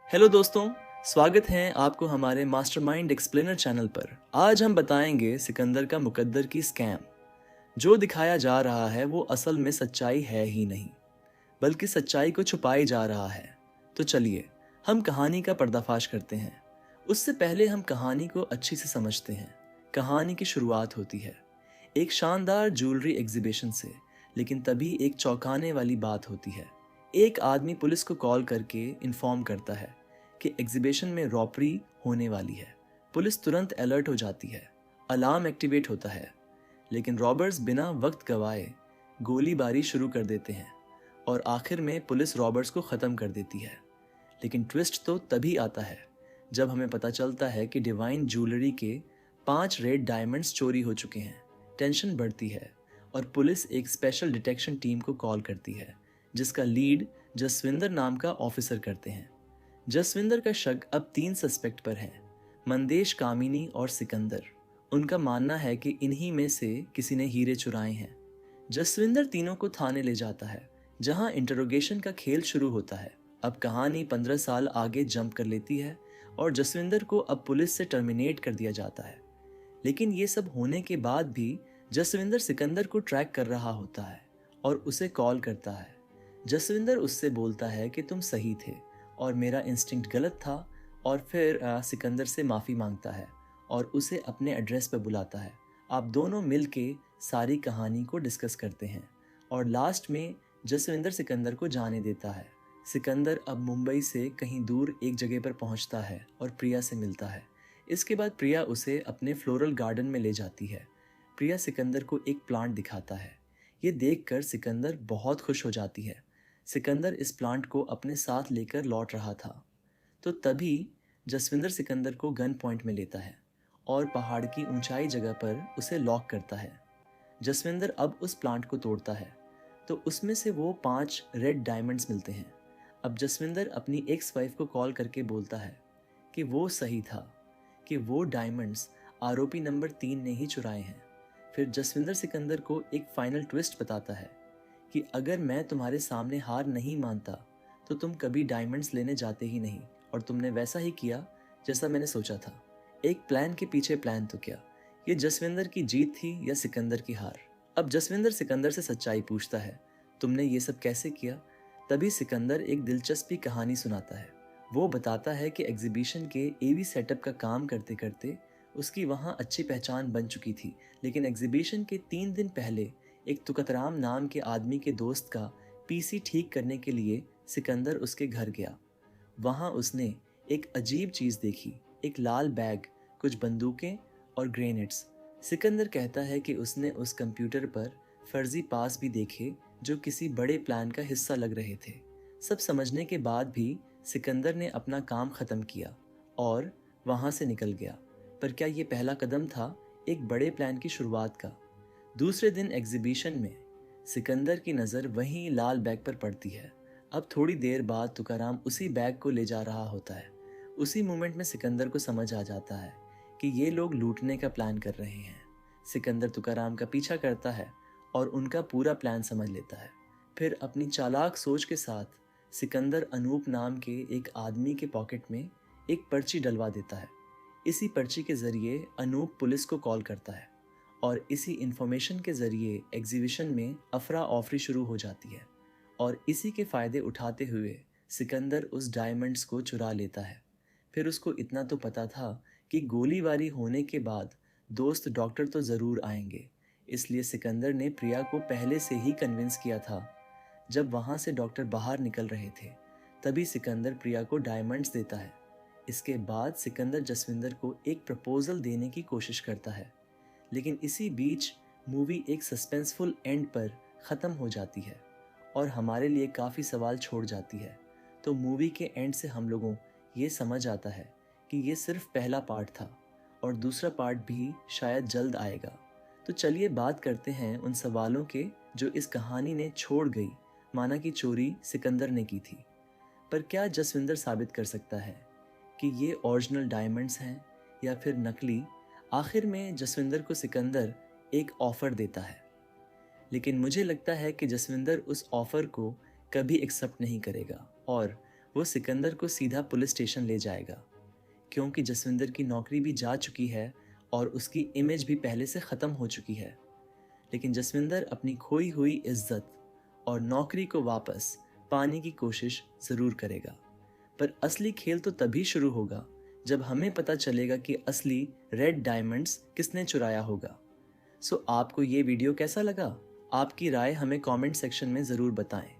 Hello दोस्तों, स्वागत है आपको हमारे मास्टरमाइंड एक्सप्लेनर चैनल पर। आज हम बताएंगे सिकंदर का मुकद्दर की स्कैम। जो दिखाया जा रहा है वो असल में सच्चाई है ही नहीं, बल्कि सच्चाई को छुपाई जा रहा है। तो चलिए हम कहानी का पर्दाफाश करते हैं। उससे पहले हम कहानी को अच्छी से समझते हैं। कहानी की शुरुआत होती है एक शानदार ज्वेलरी एग्जीबिशन से, लेकिन तभी एक चौंकाने वाली बात होती है। एक आदमी पुलिस को कॉल करके इन्फॉर्म करता है कि एग्जीबिशन में रॉबरी होने वाली है। पुलिस तुरंत अलर्ट हो जाती है, अलार्म एक्टिवेट होता है, लेकिन रॉबर्स बिना वक्त गवाए गोलीबारी शुरू कर देते हैं और आखिर में पुलिस रॉबर्स को ख़त्म कर देती है। लेकिन ट्विस्ट तो तभी आता है जब हमें पता चलता है कि डिवाइन ज्वेलरी के 5 रेड डायमंड्स चोरी हो चुके हैं। टेंशन बढ़ती है और पुलिस एक स्पेशल डिटेक्शन टीम को कॉल करती है, जिसका लीड जसविंदर नाम का ऑफिसर करते हैं। जसविंदर का शक अब 3 सस्पेक्ट पर है, मंदेश, कामिनी और सिकंदर। उनका मानना है कि इन्हीं में से किसी ने हीरे चुराए हैं। जसविंदर तीनों को थाने ले जाता है, जहां इंटरोगेशन का खेल शुरू होता है। अब कहानी 15 साल आगे जंप कर लेती है और जसविंदर को अब पुलिस से टर्मिनेट कर दिया जाता है। लेकिन ये सब होने के बाद भी जसविंदर सिकंदर को ट्रैक कर रहा होता है और उसे कॉल करता है। जसविंदर उससे बोलता है कि तुम सही थे और मेरा इंस्टिंक्ट गलत था, और फिर सिकंदर से माफ़ी मांगता है और उसे अपने एड्रेस पर बुलाता है। आप दोनों मिल के सारी कहानी को डिस्कस करते हैं और लास्ट में जसविंदर सिकंदर को जाने देता है। सिकंदर अब मुंबई से कहीं दूर एक जगह पर पहुंचता है और प्रिया से मिलता है। इसके बाद प्रिया उसे अपने फ्लोरल गार्डन में ले जाती है। प्रिया सिकंदर को एक प्लांट दिखाता है। ये देखकर सिकंदर बहुत खुश हो जाती है। सिकंदर इस प्लांट को अपने साथ लेकर लौट रहा था, तो तभी जसविंदर सिकंदर को गन पॉइंट में लेता है और पहाड़ की ऊंचाई जगह पर उसे लॉक करता है। जसविंदर अब उस प्लांट को तोड़ता है तो उसमें से वो 5 रेड डायमंड्स मिलते हैं। अब जसविंदर अपनी एक्स वाइफ को कॉल करके बोलता है कि वो सही था, कि वो डायमंड्स आरोपी नंबर 3 ने ही चुराए हैं। फिर जसविंदर सिकंदर को एक फाइनल ट्विस्ट बताता है कि अगर मैं तुम्हारे सामने हार नहीं मानता तो तुम कभी डायमंड्स लेने जाते ही नहीं, और तुमने वैसा ही किया जैसा मैंने सोचा था। एक प्लान के पीछे प्लान तो क्या, ये जसविंदर की जीत थी या सिकंदर की हार? अब जसविंदर सिकंदर से सच्चाई पूछता है, तुमने ये सब कैसे किया? तभी सिकंदर एक दिलचस्पी कहानी सुनाता है। वो बताता है कि एग्जीबिशन के एवी सेटअप का काम करते करते उसकी वहाँ अच्छी पहचान बन चुकी थी, लेकिन एग्जीबिशन के 3 दिन पहले एक तुकतराम नाम के आदमी के दोस्त का पीसी ठीक करने के लिए सिकंदर उसके घर गया। वहाँ उसने एक अजीब चीज़ देखी, एक लाल बैग, कुछ बंदूकें और ग्रेनेड्स। सिकंदर कहता है कि उसने उस कंप्यूटर पर फर्जी पास भी देखे जो किसी बड़े प्लान का हिस्सा लग रहे थे। सब समझने के बाद भी सिकंदर ने अपना काम ख़त्म किया और वहाँ से निकल गया। पर क्या ये पहला कदम था एक बड़े प्लान की शुरुआत का? दूसरे दिन एग्जीबिशन में सिकंदर की नज़र वहीं लाल बैग पर पड़ती है। अब थोड़ी देर बाद तुकाराम उसी बैग को ले जा रहा होता है। उसी मोमेंट में सिकंदर को समझ आ जाता है कि ये लोग लूटने का प्लान कर रहे हैं। सिकंदर तुकाराम का पीछा करता है और उनका पूरा प्लान समझ लेता है। फिर अपनी चालाक सोच के साथ सिकंदर अनूप नाम के एक आदमी के पॉकेट में एक पर्ची डलवा देता है। इसी पर्ची के ज़रिए अनूप पुलिस को कॉल करता है और इसी इंफॉर्मेशन के ज़रिए एग्जीबिशन में अफरा ऑफरी शुरू हो जाती है, और इसी के फ़ायदे उठाते हुए सिकंदर उस डायमंड्स को चुरा लेता है। फिर उसको इतना तो पता था कि गोलीबारी होने के बाद दोस्त डॉक्टर तो ज़रूर आएंगे, इसलिए सिकंदर ने प्रिया को पहले से ही कन्विंस किया था। जब वहाँ से डॉक्टर बाहर निकल रहे थे तभी सिकंदर प्रिया को डायमंड्स देता है। इसके बाद सिकंदर जसविंदर को एक प्रपोजल देने की कोशिश करता है, लेकिन इसी बीच मूवी एक सस्पेंसफुल एंड पर ख़त्म हो जाती है और हमारे लिए काफ़ी सवाल छोड़ जाती है। तो मूवी के एंड से हम लोगों ये समझ आता है कि ये सिर्फ पहला पार्ट था और दूसरा पार्ट भी शायद जल्द आएगा। तो चलिए बात करते हैं उन सवालों के जो इस कहानी ने छोड़ गई, माना कि चोरी सिकंदर ने की थी। पर क्या जसविंदर साबित कर सकता है कि ये ओरिजिनल डायमंड्स हैं या फिर नकली? आखिर में जसविंदर को सिकंदर एक ऑफ़र देता है, लेकिन मुझे लगता है कि जसविंदर उस ऑफ़र को कभी एक्सेप्ट नहीं करेगा और वो सिकंदर को सीधा पुलिस स्टेशन ले जाएगा, क्योंकि जसविंदर की नौकरी भी जा चुकी है और उसकी इमेज भी पहले से ख़त्म हो चुकी है। लेकिन जसविंदर अपनी खोई हुई इज्जत और नौकरी को वापस पाने की कोशिश ज़रूर करेगा। पर असली खेल तो तभी शुरू होगा जब हमें पता चलेगा कि असली रेड डायमंड्स किसने चुराया होगा। सो आपको ये वीडियो कैसा लगा? आपकी राय हमें कमेंट सेक्शन में ज़रूर बताएं।